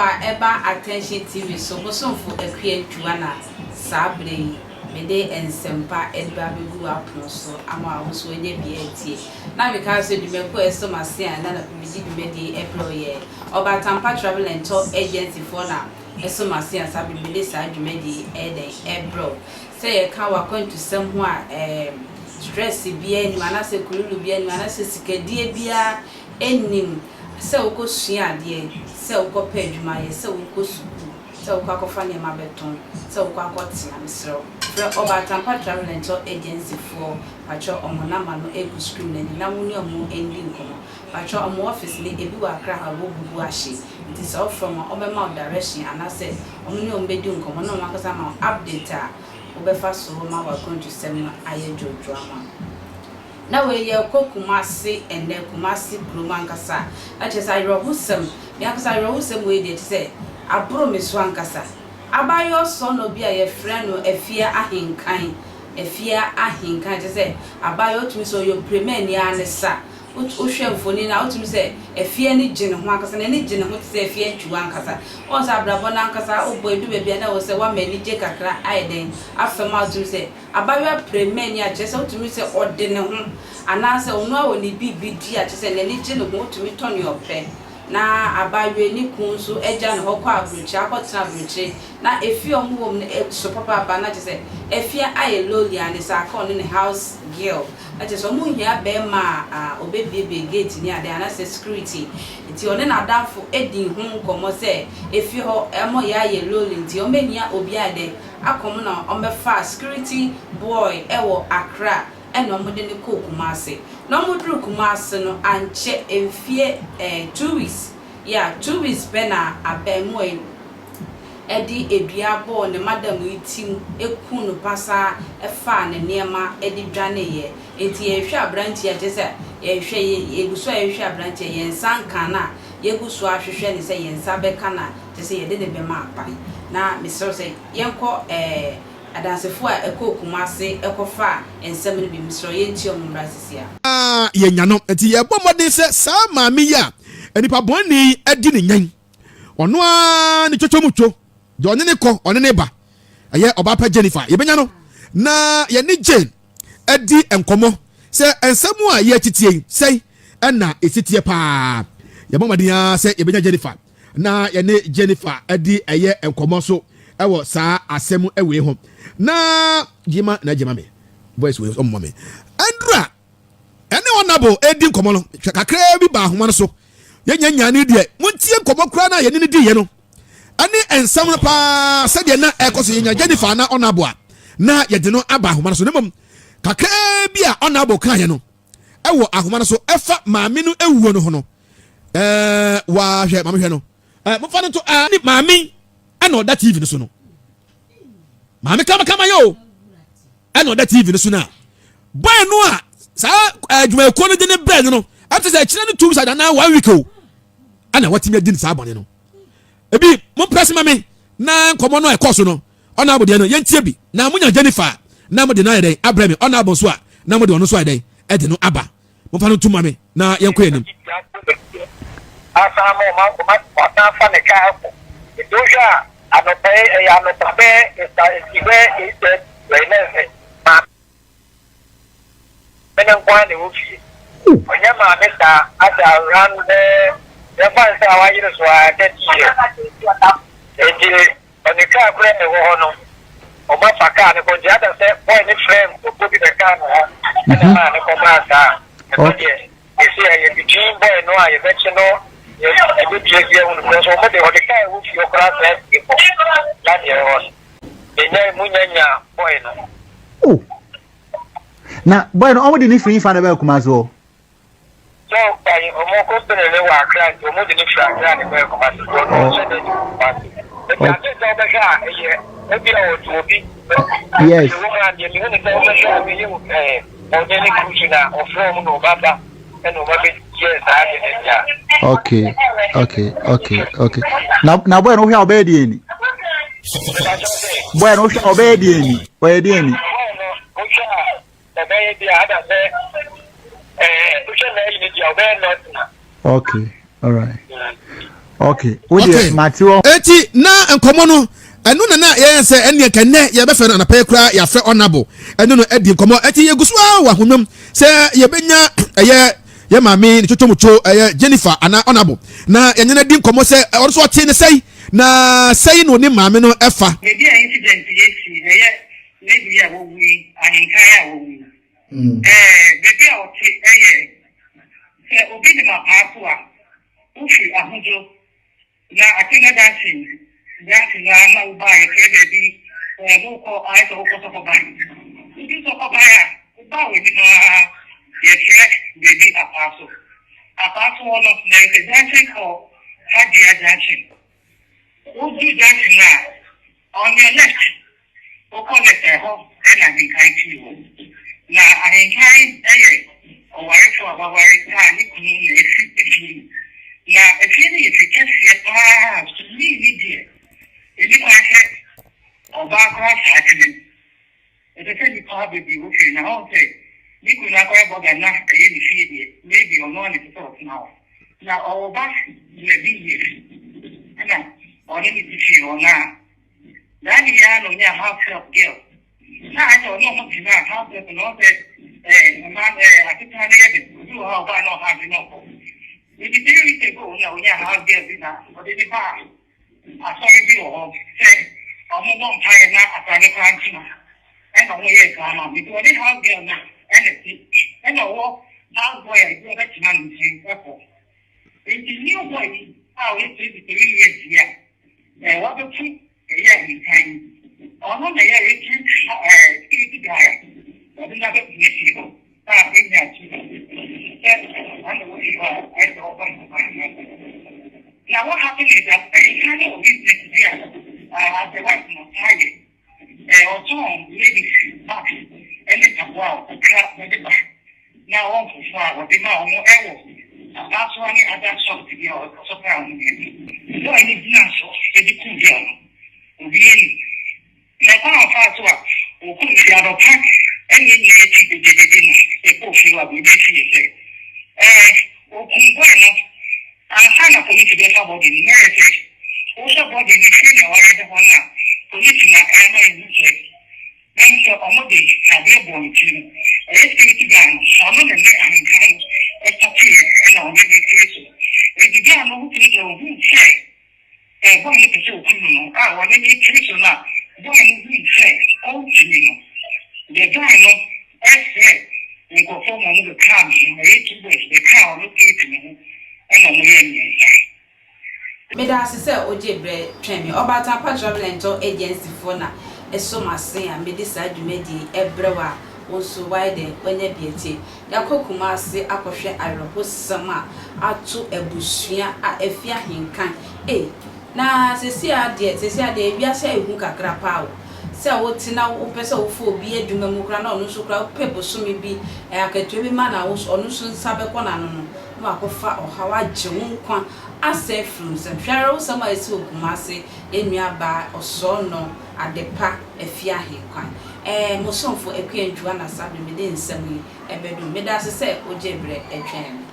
aba attention TV so musonfo akua ntwana sabre mede ensempa edba begu apno so ama wo enye bi etie na me ka so di meko esomase an na bidi bi mede employer oba tampa travel and tour agency for na esomase an sabre mede sa adwumedi eden ebro say e ka wa going to some ho a stress bia ni manase kululu bia ni manase sikadie bia enim se ukosua ade se ukopa adwuma ye se ukosuku se ukofa ne mabeton se ukotia misro fra oba tampa travel and tour agency for pacho omonama no egu screen ni na woni omo endi nkomo pacho omo office ni ebi wa kra ha wo bubu ahye it is all from obema direction anase omo ni ombedi nkomo no makasa ma update a obefa so ma wa going to seminar aye jojo ama na we ye Kumasi and then Kumasi Brumankasa. I just I rohusem, because I rohusem we did say, I bro Miss Wankasa. About your son will be a friend or a fear ahin kind, a fear ahin kind to say, about your to me so your premier and sa. Ocean for ni na to say, a fear any gin Wankas and any gin would say fear to Wankasa. Also, Brabonankasa, oh boy, do baby, and I was a 1 minute jacka I then after my to say, about your premier just out to me say, or dinner. And answer no only be dear to send any gin go to return your pen. Na abaye ni kunsu eja no hokwa abruchi akotena abruchi na efie omwo so papa ba na say efie aye loli and is akon in the house girl that is omu hia be ma obebebe gate ni ade na say security nti one na danfo edi hu nkomo say efie ho emo ya aye loli nti o menia obi ade akom na omefa security boy ewo Accra eno mo de ne ko Kumasi no mo dru Kumasi no anche enfie 2 weeks 2 weeks bena abemu edi eduabo ne madam itim eku no pasa efa ne niema edi dwane ye enti ehwe abranti agese ehwe yeguso ehwe abranti yensan kana yeguso ahwehwe ne se yensa beka na tese yede ne bema apan na misro se yenko adansefo a eko Kumasi ekofa ensem ne bi misro yenti omumrasisia yenya no enti ye bomode se sa maami ya enipa bonni adi ne nyan ono a ne chochomucho de one ne ko one ne ba aye oba pa Jennifer ye benya no na ye ne Jane adi enkomo se ensem a ye titie sei na esitie pa ye bomode ya se ye benya Jennifer na ye ne Jennifer adi aye enkomo so ewo sa asem ewe ho na jima me voice we on me andra ene wonabo edi nkomo no kakra bi ba ho so yenya ne de muntie nkomo kra na ye ne di ye no ane ensam pa se de na ekoso yenya Jennifer na onabo a na ye de no aba ho so nemom kakra bi a onabo kan ye no ewo ahoma so efa maami no ewuo no ho no wa hwe maami hwe no mo fa no to ani maami ana oda TV no so no maami kama yo ana oda TV no so na boy no a sa adwuma ko no de ne bread no after say kire no 2 weeks na 1 week o ana watimi adi sa abone no ebi mo press mami na komo no e course no ona abode no yentie bi na munya Jennifer na mo de na yeden abrami ona abon so a na mo de ono so yeden e de no aba mo fa no tu mami na yenko enim asa mo ma ta fa ne ka ko doja anotabe iwe ite wenese ma menen kwa ne wofi onye ma meta ada ran the fansa wa yire so a tetie ejire onika kure ne wo no o ma faka ne ko jada se boy ne frame ko bi be kan no ene ma ne ko ma ta okay esi aye bijin boy no aye beche no ebi jeje un ko so mo de o de kai wo fi okra se ko la de o enya munyanya boy no oh na boy no o de ni free fa na be Kumasi o so pai o mo ko tele le wa kra o mo de ni free kra ni be Kumasi o no se de Kumasi e ka de do be ga ye e bi o to bi yes o mo ande mi ne ko me so bi ye o de ni kuchina o from no baba eno ba be yes I did ya okay na boy no hwe obedi ni boy no hwe obedi ni obedi ni o sha obedi dia ada se o sha na yi ni dia obedi not na okay all right Okay. Matthew. Eti na enkomo no enu na ye se ene kenne ye be fe na pa kura ya fe honorable enu no edi enkomo eti ye gusu wa honwam se ye benya ye mami ni chochomucho Jennifer ana honorable na ye nyana di enkomo se orso oti ne sei na sei no ni mami no efa maybe an incident yesi maybe ya wo wi ahinkan ya wo wi maybe o ti se obi ni ma papo a ufi ahujo na atinga dancing na uba ye baby no ko ai to ko to ba ibi to ko ba ya uba we ni ma ye baby apaso one of the dancing ko hadia dancing ubi dancing na on your left o ko le ho na ni kai ti wo na ahinkai o wari to abawari ta ni kunu na efi na efiri efikesie pa ni dia eli kwa ke oba kwa sakini ete ni pa baby wo fi na o te ni kuna kwa boga na ni fi maybe ono ni to now na oba le bi ana oni ni fi ona nani ya no nya half up girl na ato no mo na half up no te ma atitani ya de you how ba no ha no ibi tí yìí ṣe kó ní àwọn yàrá àgbẹ̀ bí na ọdẹ ní bá àsọ̀rọ̀ bí wọ́n ṣe ọmọ náà ń parẹ́ náà àtàlẹ́ káńtì náà ẹnà wọ́n yẹ ìgbà náà bí wọ́n ní àgbẹ̀ náà ẹnà wọ́n àgbọ̀ yà ìgbẹ́ ọ̀bẹ tì máa ń ṣe ẹ̀kọ́ èyí ní ọ̀bọ̀ yìí àwọn ètò ìdìbò yìí yẹ jìyà wọ́n bẹ fún ẹ̀yà nìkan yìí ọ̀nà náà yẹ ètò ìdìbò ọdún náà bẹ fún ẹ̀ṣin lọ láàbẹ̀ ní àjùlọ now what happened is that I kind of business there as the wife of Tiger or Tom lady back and it's a wow crap with the back now on for far what the now more ever that's why I got shop to be or surprise me so I need to so the cool girl really now how far to or could be out of pack and then you keep the coffee or we see bueno, sana polisi besa body ni nere oso body ni sini wale de hona polisi na ema yuse benso omode sabe bon tin security gan sono ne me ahinkan etati na oni ni keso di ano hu ti o hu se bon ni pese o kunu no woni ni keso na bon ni hu se o ti no de gan no ese nko fo mo no kan ni e the car no ti ni Meda asese oje bre twemi obata pa travelento agency for na esomase a medisa adwumedi ebrewa wonso wide wanya bieti Kumasi akohwe aroho sama atu ebusua a efia hinkan na sesi ade biase ehu kakra pawo se woti na wo pese wo fo obi adwuma mu kra na onu so kra pepo so mi bi akatwe bi ma na wo onu so nsabe ko na no no akofa ohawa jiwunkwa ase from Central sama esi Kumasi enua ba oso no adepa afia hinkwan mosomfo ekwentua na sabe me de nsam ebedu me da se ojebre etwen